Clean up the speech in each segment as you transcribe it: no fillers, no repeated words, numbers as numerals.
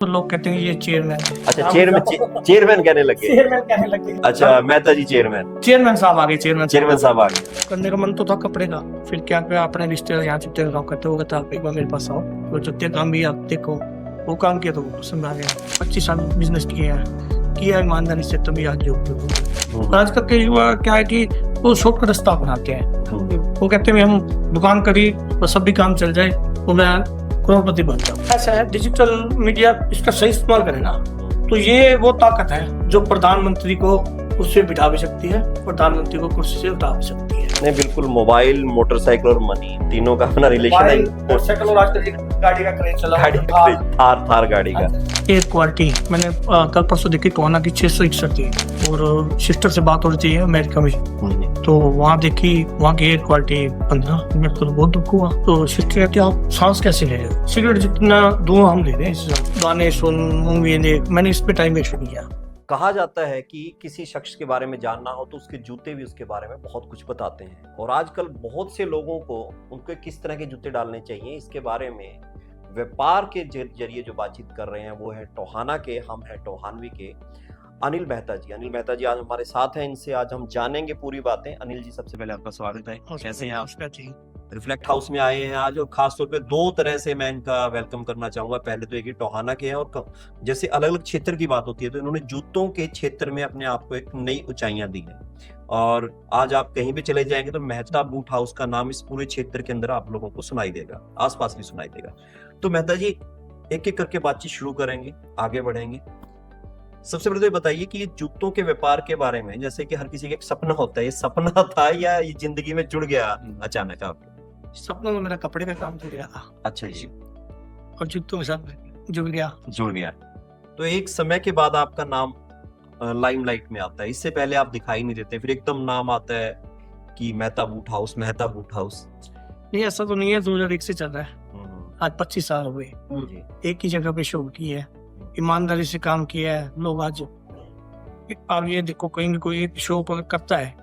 तो लोग कहते हैं ये चेयरमैन है। अच्छा, चेयरमैन कहने लगे। चेयरमैन कहने लगे। अच्छा, मेहता जी चेयरमैन। चेयरमैन साहब आ गए। चेयरमैन साहब आ गए। करने का मन तो था कपड़े का, फिर क्या किया, अपने रिश्तेदार यहाँ जुत्ते का काम करते हो था, एक बार मेरे पास आओ, वो जुत्ते काम भी आप देखो, वो काम किया तो वो पसंद आ गया। 25 साल बिजनेस किया ईमानदारी से, तभी आज जो आजकल के युवा क्या है कि वो शॉर्टकट रास्ता अपनाते हैं। वो कहते हैं हम दुकान करी बस सब भी काम चल जाए तो मैं करोड़पति बन जाऊँ। ऐसा है, डिजिटल मीडिया इसका सही इस्तेमाल करे ना तो ये वो ताकत है जो प्रधानमंत्री को उससे बिठा भी सकती है, प्रधानमंत्री को कुर्सी से उठा भी सकती है। नहीं, बिल्कुल। मोबाइल, मोटरसाइकिल और मनी तीनों का अपना रिलेशन है। मोटरसाइकिल और आजकल गाड़ी का क्रेज चला, थार गाड़ी का। एयर क्वालिटी मैंने कल परसों देखी, कोना की 661 थी और सिस्टर से बात हो रही है अमेरिका में, तो वहाँ देखी वहाँ की एयर क्वालिटी 15। मेरे को तो बहुत दुख हुआ। तो सिस्टर कहती आप सांस कैसे ले रहे हो, सिगरेट जितना धुआं हम ले रहे हैं, गाने सुन, मूवी देख, मैंने इस पे टाइम वेस्ट किया। कहा जाता है कि किसी शख्स के बारे में जानना हो तो उसके जूते भी उसके बारे में बहुत कुछ बताते हैं, और आजकल बहुत से लोगों को उनके किस तरह के जूते डालने चाहिए इसके बारे में व्यापार के जरिए जो बातचीत कर रहे हैं वो है टोहाना के, हम हैं टोहानवी के अनिल मेहता जी। अनिल मेहता जी आज हमारे साथ हैं, इनसे आज हम जानेंगे पूरी बातें। अनिल जी, सबसे पहले आपका स्वागत है। कैसे हैं आप? रिफ्लेक्ट हाउस में आए हैं आज, और खास तौर पे दो तरह से मैं इनका वेलकम करना चाहूंगा। पहले तो एक टोहाना के हैं, और जैसे अलग अलग क्षेत्र की बात होती है तो इन्होंने जूतों के क्षेत्र में अपने आप को एक नई ऊंचाइयां दी हैं, और आज आप कहीं भी चले जाएंगे तो मेहता बूट हाउस का नाम इस पूरे क्षेत्र के अंदर आप लोगों को सुनाई देगा, आसपास भी सुनाई देगा। तो मेहता जी, एक एक करके बातचीत शुरू करेंगे, आगे बढ़ेंगे। सबसे पहले तो ये बताइए कि ये जूतों के व्यापार के बारे में, जैसे कि हर किसी का एक सपना होता है, ये सपना था या ये जिंदगी में जुड़ गया अचानक आपको? सपना तो मेरा कपड़े का काम जुड़ गया था। अच्छा जी। और जूतों के साथ जुड़ गया। तो एक समय के बाद आपका नाम लाइमलाइट में आता है, इससे पहले आप दिखाई नहीं देते, फिर एकदम नाम आता है कि मेहता बूट हाउस। नहीं, ऐसा तो नहीं है, 2001 से चल रहा है, आज 25 साल हो गए। एक ही जगह पे शो की है, ईमानदारी से काम किया है। लोग आज आप ये देखो, कहीं भी कोई एक शो पर करता है,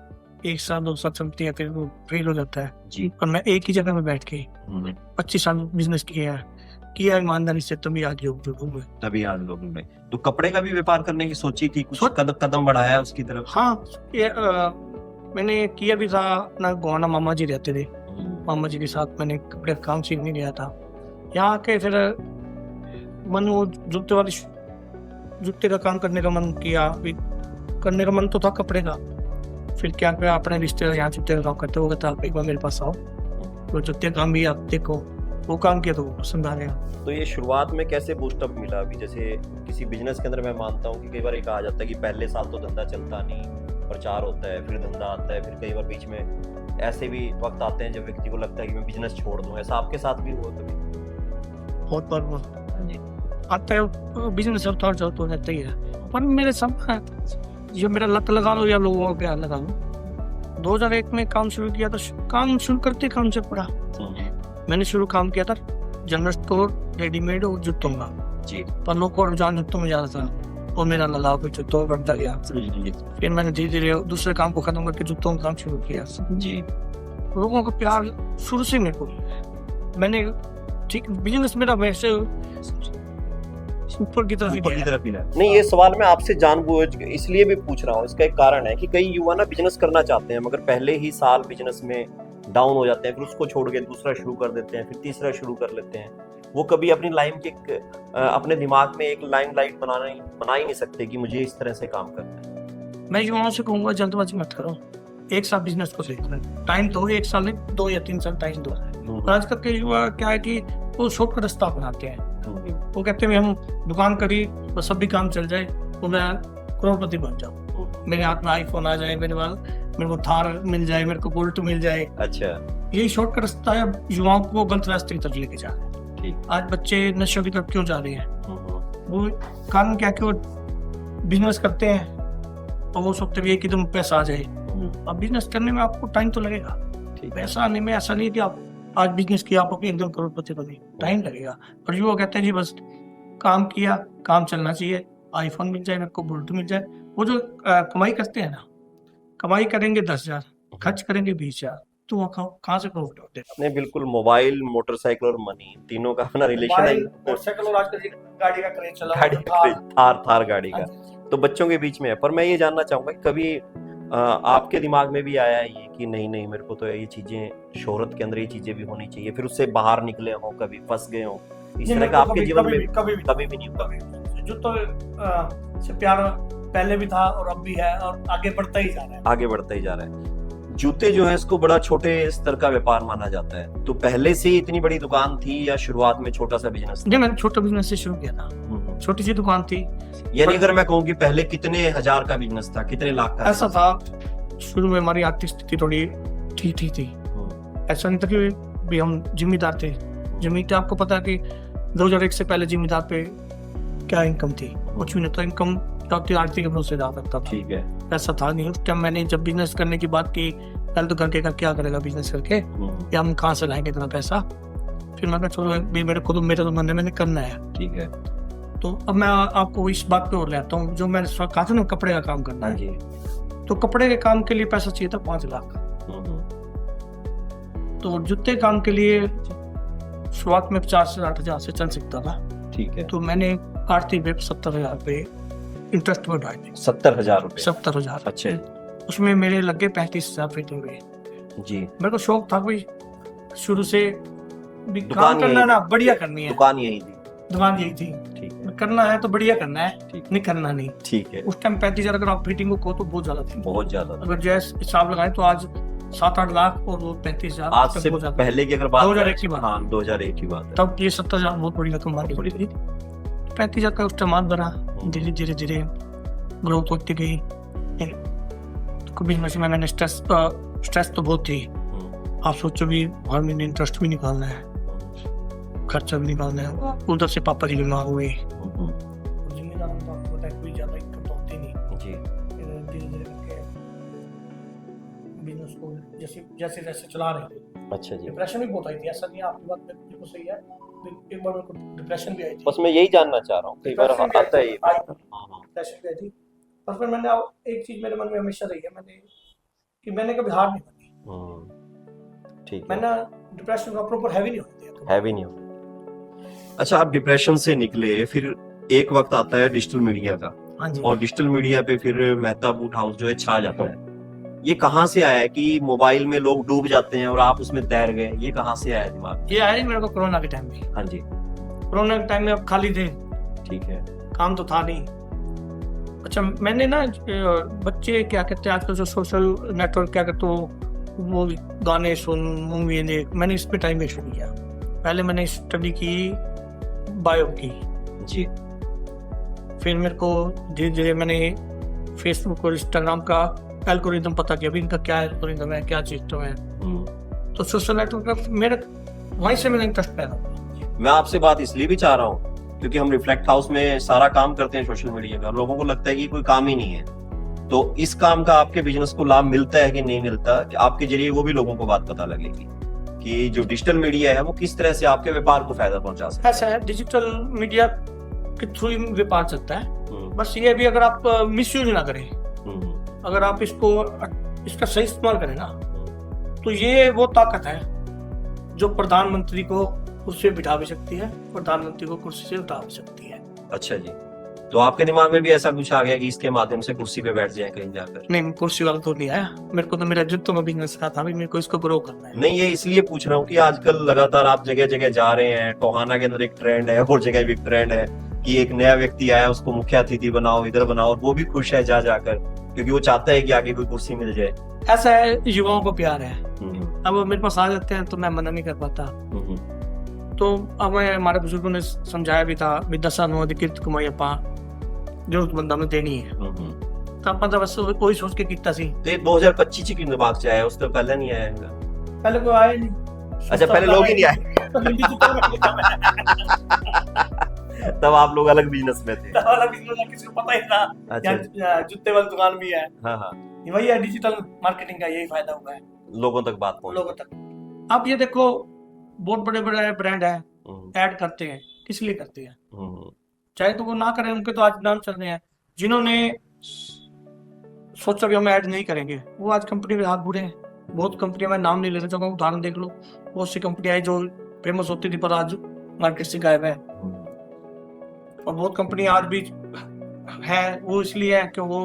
1 साल 2 साल चलती है, फिर वो फेल हो जाता है जी। और मैं एक ही जगह में बैठ के 25 साल बिजनेस किया ईमानदारी से, तभी आज लोग में। तो कपड़े का भी व्यापार करने की सोची थी, कुछ कदम बढ़ाया उसकी तरफ? हाँ, मैंने किया भी था। अपना गोवाना मामा जी रहते थे, मामा जी के साथ मैंने कपड़े का काम सीखने गया था। यहाँ आके फिर मन वो जूते का काम करने का मन किया, करने का मन तो था कपड़े का, फिर क्या किया, अपने रिश्तेदार यहाँ जुत्ते का काम करते हो था, एक बार मेरे पास आओ, तो जुत्ते काम भी आप देखो, वो काम किया तो वो पसंद आ गया। तो ये शुरुआत में कैसे बूस्टअप मिला? अभी जैसे किसी बिजनेस के अंदर मैं मानता हूँ कि कई बार ये कहा जाता है कि पहले साल तो धंधा चलता नहीं, प्रचार होता है, फिर धंधा आता है, फिर कई बार बीच में ऐसे भी वक्त आते हैं जब व्यक्ति को लगता है कि मैं बिजनेस छोड़ दूं। ऐसा आपके साथ भी हुआ कभी? बहुत बार हुआ आता है, बिजनेस तो रहता ही है, पर मेरे सब जो मेरा लत लगा लो या लोगों को प्यार लगा लो। 2001 में काम शुरू किया, तो काम शुरू करते काम से पड़ा। मैंने शुरू काम किया था जनरल स्टोर, रेडीमेड और जूतों का जी, पर लोग को रुझान जूतों में ज्यादा था और मेरा लगाव फिर जूतों में बढ़ता गया। फिर मैंने धीरे धीरे दूसरे काम को खत्म करके जूतों का काम शुरू किया जी। लोगों को प्यार शुरू से मेरे को, मैंने ठीक बिजनेस मेरा वैसे ऊपर की तरफ ही नहीं। ये सवाल मैं आपसे जानबूझ इसलिए भी पूछ रहा हूँ, इसका एक कारण है कि कई युवा ना बिजनेस करना चाहते हैं, मगर पहले ही साल बिजनेस में डाउन हो जाते हैं, फिर उसको छोड़ के दूसरा शुरू कर देते हैं, फिर तीसरा शुरू कर लेते हैं। वो कभी अपनी लाइफ के अपने दिमाग में एक लाइमलाइट बना ही नहीं सकते कि मुझे इस तरह से काम करना है। मैं युवाओं से कहूंगा जल्दबाजी मत करो, एक साल बिजनेस को देखना, टाइम तो 1 साल नहीं, 2 या 3 साल टाइम दो। आजकल के युवा क्या है कि वो शॉर्टकट रास्ता अपनाते हैं। वो कहते हैं हम दुकान करी तो सब भी काम चल जाए तो मैं करोड़पति बन जाऊँ, मेरे हाथ में आईफोन आ जाए, मेरे को थार मिल जाए, मेरे को बुलेट मिल जाए। अच्छा, यही शॉर्टकट रास्ता है, युवाओं को गलत रास्ते की तरफ लेके जा रहे हैं। आज बच्चे नशों की तरफ क्यों जा रहे हैं? वो कारण क्या कि वो बिजनेस करते हैं तो वो सोचते भी है कि तुम पैसा आ जाए। अब बिजनेस करने में आपको टाइम तो लगेगा, पैसा आने में ऐसा नहीं कि आप आज बिजनेस किया आप एकदम करोड़पति बने, टाइम लगेगा। और युवा कहते हैं जी बस काम किया, काम चलना चाहिए, आईफोन मिल जाए, मेरे को बुलेट मिल जाए। वो जो कमाई करते हैं ना, कमाई करेंगे 10,000, खर्च करेंगे 20,000, तो वो कहाँ से प्रॉफिट होते हैं? नहीं, बिल्कुल मोबाइल, मोटरसाइकिल और मनी तीनों का अपना रिलेशन है। मोबाइल, मोटरसाइकिल और आजकल एक गाड़ी का क्रेज चला हुआ गाड़ी है, का थार गाड़ी हाँ का जी। तो बच्चों के बीच में है। पर मैं ये जानना चाहूंगा कि कभी आपके दिमाग में भी आया है ये कि नहीं नहीं मेरे को तो ये चीजें, शोहरत के अंदर ये चीजें भी होनी चाहिए, फिर उससे बाहर निकले हो, कभी फंस गए हो, इस ये तरह मेरे का को आपके कभी जीवन कभी में कभी भी नहीं हुआ? कभी भी। जो तो से प्यार पहले भी था और अब भी है और आगे बढ़ता ही जा रहा है। आगे बढ़ता ही जा रहा है। जूते जो है इसको बड़ा छोटे स्तर का व्यापार माना जाता है, तो पहले से ही इतनी बड़ी दुकान थी या शुरुआत में छोटा सा बिजनेस था? जी मैंने छोटा बिजनेस से शुरू किया था, छोटी सी दुकान थी। यानी अगर मैं कहूँ कि पहले कितने हजार का बिजनेस था, कितने लाख का? ऐसा था, शुरू में हमारी आर्थिक स्थिति थोड़ी ठीक थी। ऐसा नहीं था कि भी हम जिम्मेदार थे। जिम्मेदार आपको पता है कि 2001 से पहले जिम्मेदार पे क्या इनकम थी, कुछ भी नहीं। तो इनकम आर्थिक के भरोसे जा सकता था, ठीक है। पैसा था नहीं उस टाइम। मैंने जब बिजनेस करने की बात की, पहले तो घर के का क्या करेगा बिजनेस करके, या हम कहाँ से लाएंगे इतना पैसा। फिर मैं चलो मेरे को तो मेरा तो मन है, मैंने करना है, ठीक है। तो अब मैं आपको इस बात पे और लेता हूँ, जो मैंने कहा था ना कपड़े का काम करना है, तो कपड़े के काम के लिए पैसा चाहिए था 5 लाख। तो जूते काम के लिए शुरुआत में 50 से 60,000 से चल सकता था, ठीक है। तो मैंने आर्थिक वेब 70,000 रुपये इंटरेस्ट में उठाए थे। 70,000 रुपए? 70,000। अच्छे। उसमें मेरे लगे 35,000 फिटिंग हुए जी। मेरे को शौक था भाई शुरू से भी दुकान काम करना ना बढ़िया करनी है। दुकान यही थी? दुकान यही थी। ठीक है। करना है तो बढ़िया करना है, ठीक। नहीं करना नहीं। ठीक है। उस टाइम 35,000 अगर आप फिटिंग को कहो तो बहुत ज्यादा थी, बहुत ज्यादा। अगर जैसे हिसाब लगाए तो आज 7-8 लाख और वो 35,000 आज से पहले की अगर बात 2001 की बात, हाँ 2001 की बात है, तब ये 70,000 बहुत बड़ी रकम मानी पड़ी थी। 35,000 का इस्तेमाल बना, धीरे धीरे धीरे ग्रोथ होती गई। कभी मैंने स्ट्रेस तो बहुत थी। आप सोचो भी हर महीने इंटरेस्ट भी निकालना है, खर्चा भी निकालना है, उधर से पापा जी बीमार हुए, जिम्मेदार तो आपको पता है कोई ज्यादा इनकम तो होती नहीं जी। धीरे धीरे करके बिजनेस को जैसे जैसे चला रहे थे। अच्छा जी। डिप्रेशन भी बहुत आई थी, ऐसा नहीं है, आपकी बात बिल्कुल सही है। एक बार मेरे को डिप्रेशन भी आई थी। बस मैं यही जानना चाह रहा हूँ, कई बार आता है ये। डिप्रेशन भी आई थी, पर फिर मैंने एक चीज मेरे मन में हमेशा रही है, मैंने कभी हार नहीं मानी। ठीक है। मैंने डिप्रेशन का प्रॉपर हैवी नहीं होने दिया। हैवी नहीं होने। अच्छा, आप डिप्रेशन से निकले, फिर एक वक्त आता है डिजिटल मीडिया का। हाँ जी। और डिजिटल मीडिया पे फिर मेहता बूट हाउस जो है छा जाता है। ये कहाँ से आया है कि मोबाइल में लोग डूब जाते हैं और आप उसमें तैर गए? ये कहाँ से आया दिमाग? ये आया मेरे को कोरोना के टाइम में। हाँ जी। कोरोना के टाइम में अब खाली थे, ठीक है, काम तो था नहीं। अच्छा, मैंने ना बच्चे क्या कहते हैं आजकल जो सोशल नेटवर्क क्या कहते वो गाने सुन, मूवी देख, मैंने इस पे टाइम वेस्ट नहीं किया। पहले मैंने स्टडी की बायो की जी, फिर मेरे को धीरे धीरे मैंने फेसबुक और इंस्टाग्राम का एल्गोरिदम पता किया, अभी इनका क्या एल्गोरिदम है, क्या सिस्टम है। तो सोशल नेटवर्क का मेरा वहीं से मेरा इंटरेस्ट पैदा हुआ। मैं आपसे बात इसलिए भी चाह रहा हूँ क्योंकि हम रिफ्लेक्ट हाउस में सारा काम करते हैं सोशल मीडिया का, लोगों को लगता है कि कोई काम ही नहीं है। तो इस काम का आपके बिजनेस को लाभ मिलता है कि नहीं मिलता, कि आपके जरिए वो भी लोगों को बात पता लगेगी कि जो डिजिटल मीडिया है वो किस तरह से आपके व्यापार को फायदा पहुंचा सकता है। ऐसा है, डिजिटल मीडिया के थ्रू ही व्यापार चलता है। बस ये भी अगर आप मिसयूज ना करें, अगर आप इसका सही इस्तेमाल करें ना, तो ये वो ताकत है जो प्रधानमंत्री को कुर्सी पे बिठा भी सकती है, प्रधानमंत्री को कुर्सी से उठा भी सकती है। अच्छा जी, तो आपके दिमाग में भी ऐसा कुछ आ गया कि इसके माध्यम से कुर्सी पे बैठ जाए कहीं जाकर? नहीं, कुर्सी वाला तो नहीं आया मेरे को, तो मेरा जूतों का बिजनेस का था, मेरे को इसको ग्रो करना है। नहीं, ये इसलिए पूछ रहा हूँ कि आजकल लगातार आप जगह जगह जा रहे हैं, टोहाना के अंदर एक ट्रेंड है और जगह भी एक ट्रेंड है कि एक नया व्यक्ति आया उसको मुख्य अतिथि बनाओ, इधर बनाओ, और वो भी खुश है जा जाकर, क्योंकि वो चाहता है कि आगे कोई कुर्सी मिल जाए। ऐसा है, युवाओं को प्यार है। अब वो मेरे पास आ जाते हैं तो मैं मना नहीं कर पाता। तो अब हमारे बुजुर्गों ने समझाया भी था, दशा अधिकृत कमाई अपा जरूरतमंदा में देनी है। तो अपन तो बस कोई सोच के कितना सी। तो 2025 की दिमाग से आया, उससे पहले नहीं आया? पहले कोई आया नहीं। अच्छा, पहले लोग ही नहीं आए। तब आप लोग अलग बिजनेस में थे? किसी को पता ही था। अच्छा। जूते वाली दुकान भी है। हाँ हाँ, वही है, डिजिटल मार्केटिंग का यही फायदा हुआ है, लोगों तक बात पहुंच, लोगों तक। आप ये देखो, बहुत बड़े बड़े ब्रांड है, ऐड करते हैं, किस लिए करते हैं? चाहे तो वो ना करें, उनके तो आज नाम चल रहे हैं। जिन्होंने सोचा भी हम ऐड नहीं करेंगे, वो आज कंपनी के हाथ बुरे हैं। बहुत कंपनियां, मैं नाम नहीं लेना चाहूंगा, उदाहरण देख लो, बहुत सी कंपनियां हैं जो फेमस होती थी पर आज मार्केट से गायब है, और बहुत कंपनियां आज भी है, वो इसलिए है कि वो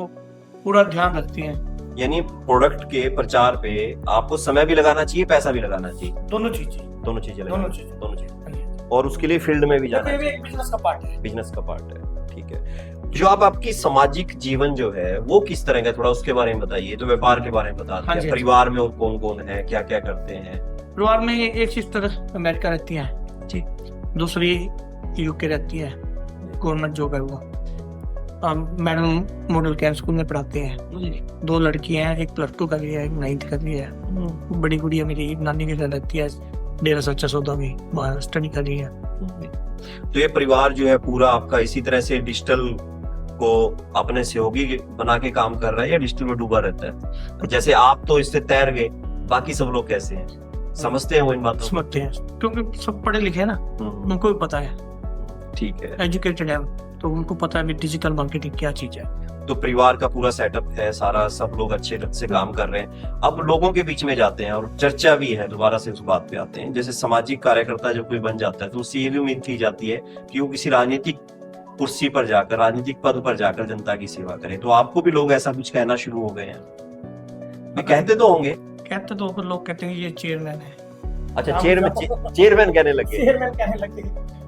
पूरा ध्यान रखती हैं। यानी प्रोडक्ट के प्रचार पे आपको समय भी लगाना चाहिए, पैसा भी लगाना चाहिए, दोनों चीजें दोनों चीजें दोनों लगानी चीजें चाहिए, दोनों चीजें, हाँ जी। और उसके लिए फील्ड में भी जाना ये भी चाहिए, एक बिजनेस का पार्ट है। बिजनेस का पार्ट है। ठीक है, जो आप आपकी सामाजिक जीवन जो है वो किस तरह का, थोड़ा उसके बारे में बताइए। तो व्यापार के बारे में बता हाँ दिया, जी। परिवार में और कौन कौन है, क्या क्या करते हैं? परिवार में एक सिस्टर अमेरिका रहती है जी। दूसरी यूके रहती है, गवर्नमेंट जॉब है वो, मैडम मॉडल केयर स्कूल में पढ़ाते हैं। 2 लड़कियां हैं, एक +2 कर रही है, एक 9th कर रही है। बड़ी गुड़िया मेरी नानी के घर रहती है, डेरा सच्चा सौदा में बाहर स्टडी कर रही है। तो ये परिवार जो है पूरा आपका इसी तरह से डिजिटल को अपने सहयोगी बना के काम कर रहा है या डिजिटल में डूबा रहता है? जैसे आप तो इससे तैर गए, बाकी सब लोग कैसे हैं, समझते हैं वो इन बातों को? समझते हैं, क्योंकि सब पढ़े लिखे हैं ना, उनको भी पता है, ठीक है, एजुकेटेड है, तो उनको पता है डिजिटल मार्केटिंग क्या चीज है। तो परिवार का पूरा सेटअप है सारा, सब लोग अच्छे ढंग से काम कर रहे हैं। अब लोगों के बीच में जाते हैं और चर्चा भी है, दोबारा से उस बात पे आते हैं। जैसे सामाजिक कार्यकर्ता जब कोई बन जाता है तो उससे ये भी उम्मीद की जाती है कि वो किसी राजनीतिक कुर्सी पर जाकर, राजनीतिक पद पर जाकर जनता की सेवा करे। तो आपको भी लोग ऐसा कुछ कहना शुरू हो गए हैं? कहते तो होंगे, कहते तो लोग कहते हैं ये चेयरमैन है। अच्छा चेयरमैन कहने लगे, चेयरमैन कहने लगे।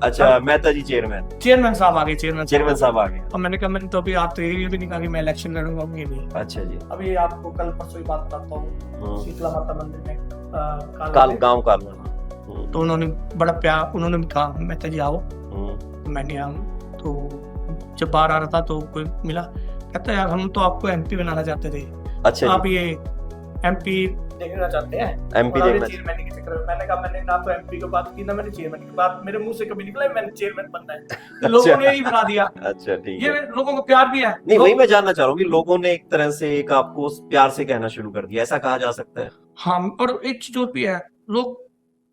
अच्छा मेहता जी चेयरमैन साहब आ गए, चेयरमैन साहब आ गए। और मैंने कहा, मैंने तो अभी आप तो ये भी नहीं कहा कि मैं इलेक्शन लड़ूंगा, ये भी। अच्छा जी। अभी आपको कल परसों की बात बताता हूँ, शीतला माता मंदिर में गाँव कालवा, तो उन्होंने बड़ा प्यार, उन्होंने भी कहा मेहता जी आओ, मैं गया। तो जब बाहर आ रहा था तो कोई मिला, कहता यार हम तो आपको MP बनाना चाहते थे, अच्छा आप ये MP देखना चाहते हैं, MP देखना। चेयरमैन के चक्कर में मैंने कहा, मैंने ना तो MP की बात की ना मैंने चेयरमैन की बात, मेरे मुंह से कभी निकला मैंने चेयरमैन बनना है। लोगों ने यही बना दिया। अच्छा ठीक ये है, लोगों को प्यार भी है। नहीं वही मैं जानना चाह रहा हूँ कि लोगों ने एक तरह से एक आपको प्यार से कहना शुरू कर दिया, ऐसा कहा जा सकता है? हाँ, और एक चीज और भी है, लोग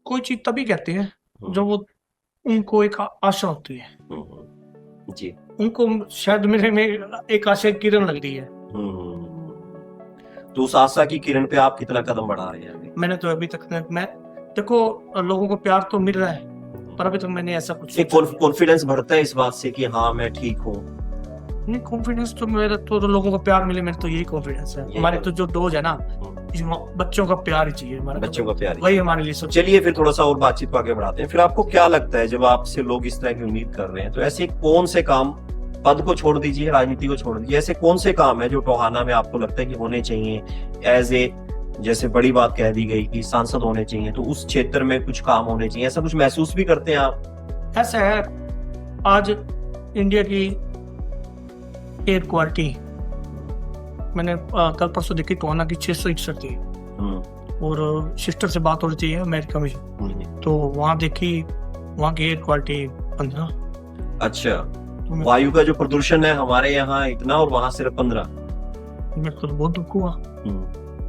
कोई चीज तभी कहते हैं जब वो उनको एक आशा होती है जी, उनको शायद मेरे में एक आशा की किरण लग रही है। तो उस आशा की किरण पे आप कितना कदम बढ़ा रहे हैं? मैंने तो अभी तक, मैं देखो लोगों को प्यार तो मिल रहा है, पर अभी तक मैंने ऐसा कुछ कॉन्फिडेंस बढ़ता है इस बात से कि हाँ मैं ठीक हूँ? नहीं, कॉन्फिडेंस तो मेरा तो लोगों को प्यार मिले, मेरे तो यही कॉन्फिडेंस है। हमारे तो जो डोज है ना, बच्चों का प्यार ही चाहिए, हमारे बच्चों का प्यार वही हमारे लिए सब। चलिए फिर थोड़ा सा और बातचीत को आगे बढ़ाते हैं। फिर आपको क्या लगता है जब आपसे लोग इस तरह की उम्मीद कर रहे हैं, तो ऐसे कौन से काम, पद को छोड़ दीजिए, राजनीति को छोड़ दीजिए, ऐसे कौन से काम है जो टोहाना में आपको लगता है कि होने चाहिए एज ए, जैसे बड़ी बात कह दी गई कि सांसद होने चाहिए, तो उस क्षेत्र में कुछ काम होने चाहिए, ऐसा कुछ महसूस भी करते हैं आप? ऐसा है, आज इंडिया की एयर क्वालिटी मैंने कल परसों देखी, टोहाना की 661 थी, और सिस्टर से बात हो रही थी अमेरिका में, तो वहाँ देखी वहाँ की एयर क्वालिटी 15। अच्छा, वायु का जो प्रदूषण है हमारे यहाँ इतना और वहाँ सिर्फ 15। मेरे को तो बहुत दुख हुआ।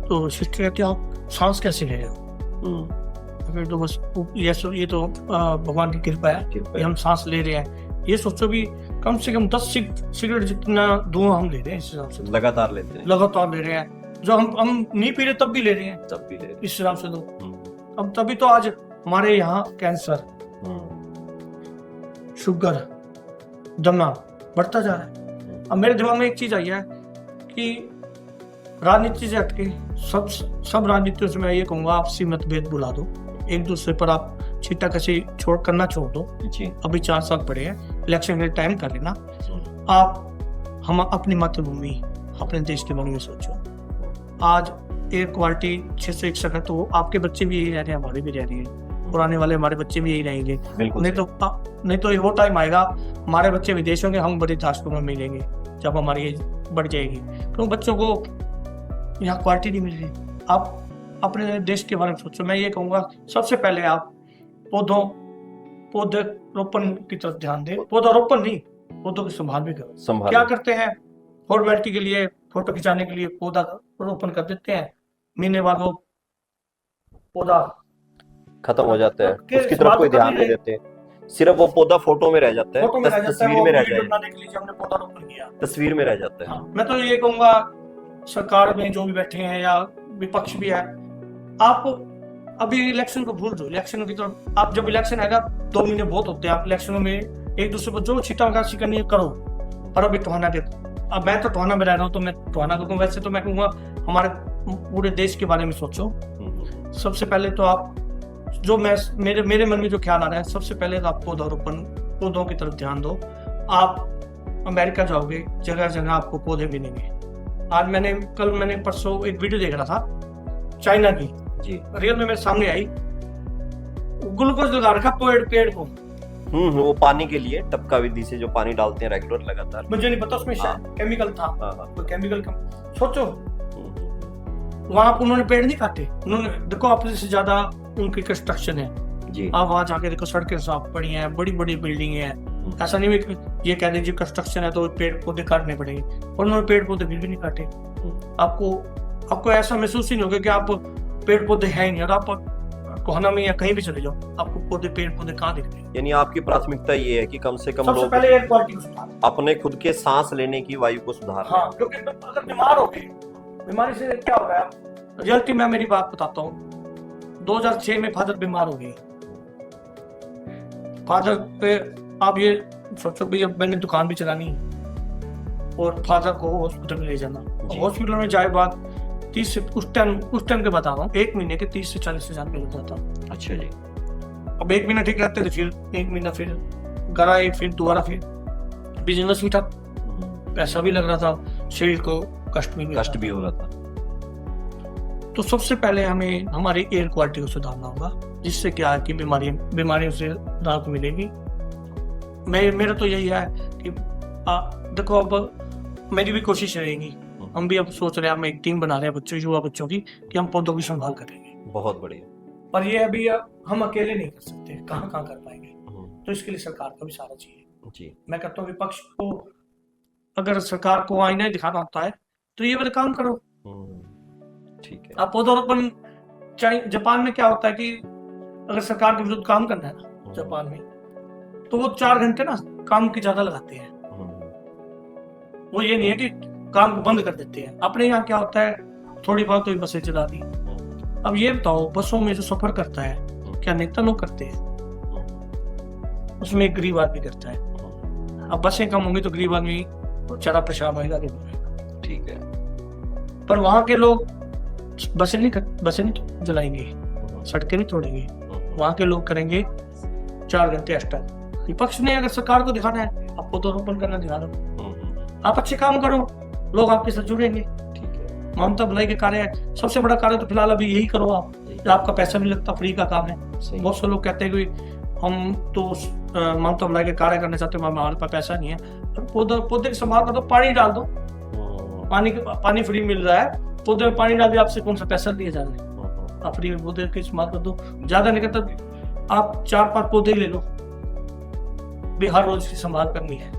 तो सिस्टर कहती आप सांस कैसे ले रहे हो? तो बस ये तो भगवान की कृपा है कि हम सांस ले रहे हैं। ये सोचो भी कम से कम 10 सिगरेट जितना धुआं हम ले रहे हैं, इस हिसाब से लगातार लेते हैं, लगातार ले रहे हैं, जो हम नहीं पी रहे तब भी ले रहे हैं, तब भी ले रहे हैं, इस हिसाब से तो अब तभी तो आज हमारे यहाँ कैंसर, शुगर, दमा बढ़ता जा रहा है। अब मेरे दिमाग में एक चीज आई है कि राजनीति से हटके सब राजनीतियों से मैं ये कहूंगा, आपसी मतभेद बुला दो, एक दूसरे पर आप छीटा कसी करना छोड़ दो जी। अभी 4 साल पड़े हैं, इलेक्शन के टाइम कर लेना। आप हम अपनी मातृभूमि, अपने देश के बारे में सोचो। आज एयर क्वालिटी 661 है, तो आपके बच्चे भी यही रह रहे हैं, हमारे भी रह रहे हैं, पुराने वाले हमारे बच्चे भी यही रहेंगे। नहीं तो वो टाइम आएगा हमारे बच्चे विदेश होंगे, हम बड़े राष्ट्रों में मिलेंगे जब हमारी एज बढ़ जाएगी, तो बच्चों को यहाँ क्वालिटी नहीं मिल रही। आप अपने देश के बारे में सोचो। मैं ये कहूँगा सबसे पहले आप पौधे रोपण की तरफ ध्यान दें। पौधारोपण नहीं, पौधों की संभाल भी करो। क्या करते हैं, फॉर्मेलिटी के लिए, फोटो खिंचाने के लिए पौधा रोपण कर देते हैं, महीने बाद वो पौधा खत्म हो जाता है, उसकी तरफ कोई ध्यान नहीं देते, सिर्फ वो पौधा फोटो में रह जाता है, तस्वीर में रह जाता है, तस्वीर में रह जाता है। मैं तो ये कहूँगा सरकार में जो भी बैठे हैं या विपक्ष भी है, आप अभी इलेक्शन को भूल दो, इलेक्शन की तरफ आप, जब इलेक्शन आएगा 2 महीने बहुत होते हैं, आप इलेक्शनों में एक दूसरे को जो छिटाकाशी करनी है करो, पर अभी टोहाना के, अब मैं तो टोहाना में रह रहा हूँ तो मैं टोहाना को कहूँ, वैसे तो मैं कहूँगा हमारे पूरे देश के बारे में सोचो। सबसे पहले तो आप जो मैं मेरे मन में जो ख्याल आ रहा है, सबसे पहले तो आप पौधों की तरफ ध्यान दो। आप अमेरिका जाओगे, जगह जगह आपको पौधे मिलेंगे। आज कल मैंने परसों एक वीडियो देख रहा था चाइना की जी, रियल में मेरे सामने आई, ग्लूकोज लगा रखा पेड़ को। वो पानी के लिए टपका विधि से जो पानी डालते हैं रेगुलर लगातार, मुझे नहीं पता उसमें शायद केमिकल था, कोई केमिकल का। सोचो वहां उन्होंने पेड़ नहीं काटे, उन्होंने देखो अपने से ज्यादा उनकी कंस्ट्रक्शन है जी। आप वहां जाके देखो, सड़कें साफ पड़ी हैं, बड़ी बड़ी बिल्डिंग है। ऐसा नहीं है ये कह दीजिए कंस्ट्रक्शन है तो पेड़ पौधे काटने पड़ेंगे, और उन्होंने पेड़ पौधे फिर भी नहीं काटे। आपको ऐसा महसूस ही नहीं होगा कि आप पेड़ पौधे हैं नहीं, और आप कोहना में या कहीं भी चले जाओ आपको पेड़ पौधे कहाँ दिख रहे हैं। यानी आपकी प्राथमिकता ये है कि कम से कम सबसे लोग पहले एयर क्वालिटी को सुधार, अपने खुद के सांस लेने की वायु को सुधार। हाँ, क्योंकि अगर बीमार हो गए, बीमारी से क्या हो रहा है, रियलिटी में मेरी बात बताता हूँ। 2006 में फादर बीमार हो गए। फादर पे आप ये सोचो भी, अब मैंने दुकान भी चलानी और फादर को हॉस्पिटल में ले जाना, हॉस्पिटल में जाए बाद 30 से उस टाइम के बता रहा हूँ, 1 महीने के 30 से 40 हजार मिल जाता। अच्छा जी। अब 1 महीना ठीक रहते थे, फिर 1 महीना फिर घर आए, फिर दोबारा फिर बिजनेस भी था, पैसा भी लग रहा था, शरीर को कष्ट भी हो रहा था। तो सबसे पहले हमें हमारी एयर क्वालिटी को सुधारना होगा, जिससे क्या है कि बीमारियों से राहत मिलेगी। मेरा तो यही है कि देखो, अब मेरी भी कोशिश रहेगी, हम भी अब सोच रहे हैं, हम एक टीम बना रहे हैं युवा बच्चों की, कि हम पौधों की संभाल करेंगे। बहुत बढ़िया। पर ये अभी हम अकेले नहीं कर सकते, कहाँ कर पाएंगे, तो इसके लिए सरकार का भी सहारा चाहिए जी। मैं मैं कहता हूँ विपक्ष को, अगर सरकार को आईना दिखाना होता है तो ये वाले काम करो। ठीक है। आप पौधरोपण, जापान में क्या होता है कि अगर सरकार के विरुद्ध काम करना है ना जापान में, तो वो 4 घंटे ना काम की ज्यादा लगाते हैं। वो ये नहीं है कि काम को बंद कर देते हैं। अपने यहाँ क्या होता है, थोड़ी बहुत तो बसें चला दी। अब ये बताओ, बसों में जो सफर करता है, क्या नेता लोग करते हैं? उसमें एक गरीब आदमी करता है। अब बसें कम होंगी तो गरीब आदमी चरा पेशाब आएगा। ठीक है। पर वहां के लोग बसें नहीं जलाएंगे, सड़कें नहीं तोड़ेंगे, वहां के लोग करेंगे 4 घंटे एक्स्ट्रा। विपक्ष ने अगर सरकार को दिखाना है, आप पौधरोपण करना दिखा दो, आप अच्छे काम करो, लोग आपके साथ जुड़ेंगे। ठीक है। ममता भलाई के कार्य, सबसे बड़ा कार्य तो फिलहाल अभी यही करो आप, आपका पैसा नहीं लगता, फ्री का काम है। बहुत से लोग कहते हैं कि हम तो ममता भलाई के कार्य करना चाहते हैं, हमारे पास पैसा नहीं है। पौधे की संभाल कर दो, पानी डाल दो, पानी फ्री मिल रहा है, पौधे में पानी डाल दिया, आपसे कौन सा पैसा लिए जा रहे हैं। आप फ्री पौधे की संभाल कर दो, ज्यादा नहीं करता, आप 4-5 पौधे ले लो, भी हर रोज की संभाल करनी है।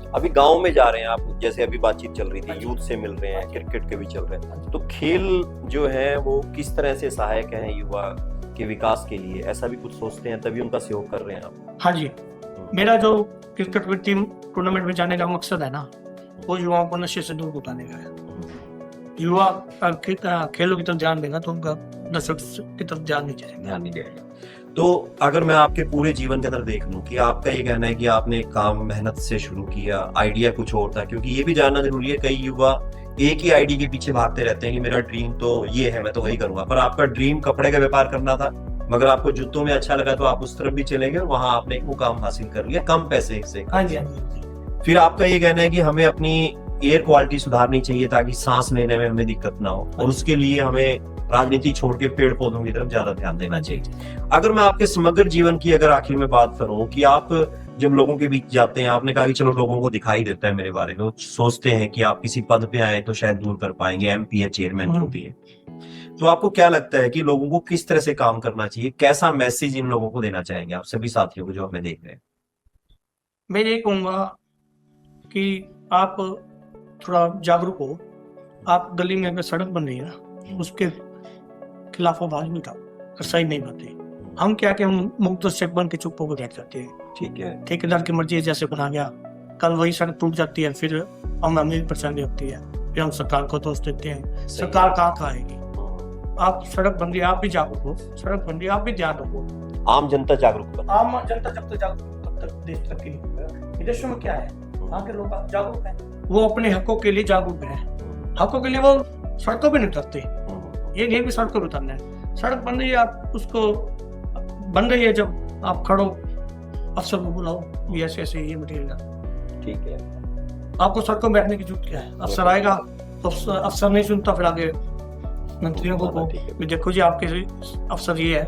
अभी गांव में जा रहे हैं आप, जैसे अभी बातचीत चल रही थी, यूथ से मिल रहे हैं, क्रिकेट के भी चल रहे हैं, तो खेल जो है वो किस तरह से सहायक है युवा के विकास के लिए, ऐसा भी कुछ सोचते हैं, तभी उनका सहयोग कर रहे हैं आप? हाँ जी, मेरा जो क्रिकेट की टीम टूर्नामेंट में जाने का मकसद है ना, वो युवाओं को नशे से दूर उठाने का है। युवा खेलों की तरफ ध्यान देगा तो उनका नशे की तरफ ध्यान नहीं जाएगा। तो अगर मैं आपके पूरे जीवन के अंदर देख लूं कि आपका ये कहना है कि आपने काम मेहनत से शुरू किया, आइडिया कुछ और था, क्योंकि ये भी जानना जरूरी है, कई युवा एक ही आइडिया के पीछे भागते रहते हैं कि मेरा ड्रीम तो ये है, मैं तो वही करूंगा, पर आपका ड्रीम कपड़े का व्यापार करना था, मगर आपको जूतों में अच्छा लगा तो आप उस तरफ भी चले गए और वहां आपने वो काम हासिल कर लिया कम पैसे से। हाँ जी। फिर आपका ये कहना है कि हमें अपनी एयर क्वालिटी सुधारनी चाहिए ताकि सांस लेने में हमें दिक्कत ना हो, और उसके लिए हमें राजनीति छोड़ के पेड़ पौधों की तरफ ज्यादा ध्यान देना चाहिए। अगर मैं आपके समग्र जीवन की अगर आखिर में बात करूं कि आप जब लोगों के बीच जाते हैं, आपने कहा कि चलो लोगों को दिखाई देता है मेरे बारे में, वो सोचते हैं कि आप किसी पद पे आए तो शायद दूर कर पाएंगे, एमपी है, चेयरमैन जो भी है, तो आपको क्या लगता है कि लोगों को किस तरह से काम करना चाहिए, कैसा मैसेज इन लोगों को देना चाहेंगे आप सभी साथियों को जो हमें देख रहे हैं? मैं ये कहूंगा कि आप थोड़ा जागरूक हो। आप गली में अगर सड़क बन रही है ना, उसके खिलाफ आवाज नहीं उठाओ, सही नहीं बातें। हम क्या कि हम मुक्त चेक बन के चुप होकर बैठ जाते हैं। ठीक है, ठेकेदार की मर्जी जैसे बना गया, कल वही सड़क टूट जाती है, फिर हम हमें परेशानी होती है, फिर हम सरकार को दोष देते हैं। सरकार कहाँ आएगी? आप सड़क बंदी आप भी जागरूक हो, सड़क बंदी आप भी ध्यान रखो। आम जनता जागरूक बने। आम जनता जब तक जागरूक तब तक देश तरक्की नहीं करेगा। विदेशों में क्या है, वहाँ के लोग जागरूक हैं, वो अपने हकों के लिए जागरूक हैं, हकों के लिए वो सड़कों पे नहीं उतरते। ये नहीं कि सड़कों पर उतरना है, सड़क बन रही है आप उसको बन रही है, जब आप खड़ो अफसर को बुलाओ, ये ऐसे ऐसे ये मटेरियल, ठीक है। आपको सड़कों में बैठने की जरूरत क्या है। अफसर आएगा तो अफसर नहीं सुनता, फिर आगे मंत्रियों को भी देखो जी आपके अफसर ये है,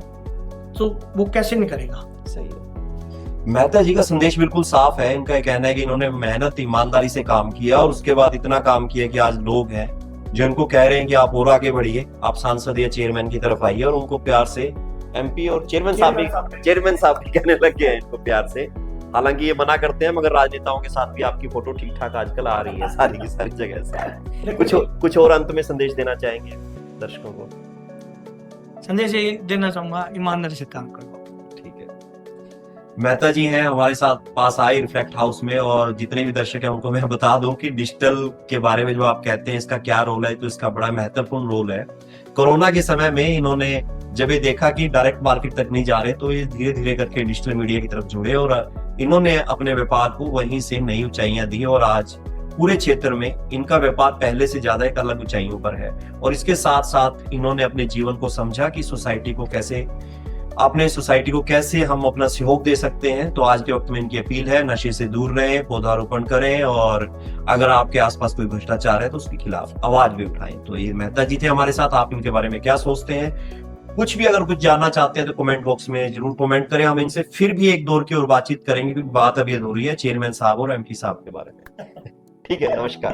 तो वो कैसे नहीं करेगा। सही है। मेहता जी का संदेश बिल्कुल साफ है। इनका कहना है कि इन्होंने मेहनत ईमानदारी से काम किया और उसके बाद इतना काम किया कि आज लोग हैं जो इनको कह रहे हैं कि आप और आगे बढ़िए, आप सांसद या चेयरमैन की तरफ आइए, और उनको प्यार से एमपी और चेयरमैन साहब भी कहने लग गए हैं इनको प्यार से। हालांकि ये मना करते हैं, मगर राजनेताओं के साथ भी आपकी फोटो ठीक ठाक आजकल आ रही है सारी की सारी जगह से। कुछ और अंत में संदेश देना चाहेंगे दर्शकों को? संदेश ये देना चाहूंगा, ईमानदारी से काम करो। ठीक है। मेहता जी हैं हमारे साथ पास आए रिफ्लेक्ट हाउस में, और जितने भी दर्शक हैं उनको मैं बता दूं कि डिजिटल के बारे में जो आप कहते हैं इसका क्या रोल है, तो इसका बड़ा महत्वपूर्ण रोल है। कोरोना के समय में इन्होंने जब ये देखा कि डायरेक्ट मार्केट तक नहीं जा रहे, तो ये धीरे धीरे करके डिजिटल मीडिया की तरफ जुड़े और इन्होंने अपने व्यापार को वहीं से नई ऊंचाइयां दी, और आज पूरे क्षेत्र में इनका व्यापार पहले से ज्यादा एक अलग ऊंचाइयों पर है। और इसके साथ साथ इन्होंने अपने जीवन को समझा कि सोसाइटी को कैसे हम अपना सहयोग दे सकते हैं। तो आज के वक्त में इनकी अपील है, नशे से दूर रहें, पौधारोपण करें, और अगर आपके आसपास कोई भ्रष्टाचार है तो उसके खिलाफ आवाज भी उठाएं। तो ये मेहता जी थे हमारे साथ। आप इनके बारे में क्या सोचते हैं, कुछ भी अगर कुछ जानना चाहते हैं तो कमेंट बॉक्स में जरूर कमेंट करें। हम इनसे फिर भी एक दौर की और बातचीत करेंगे, क्योंकि बात अभी अधूरी है चेयरमैन साहब और एमपी साहब के बारे में। ठीक है, नमस्कार।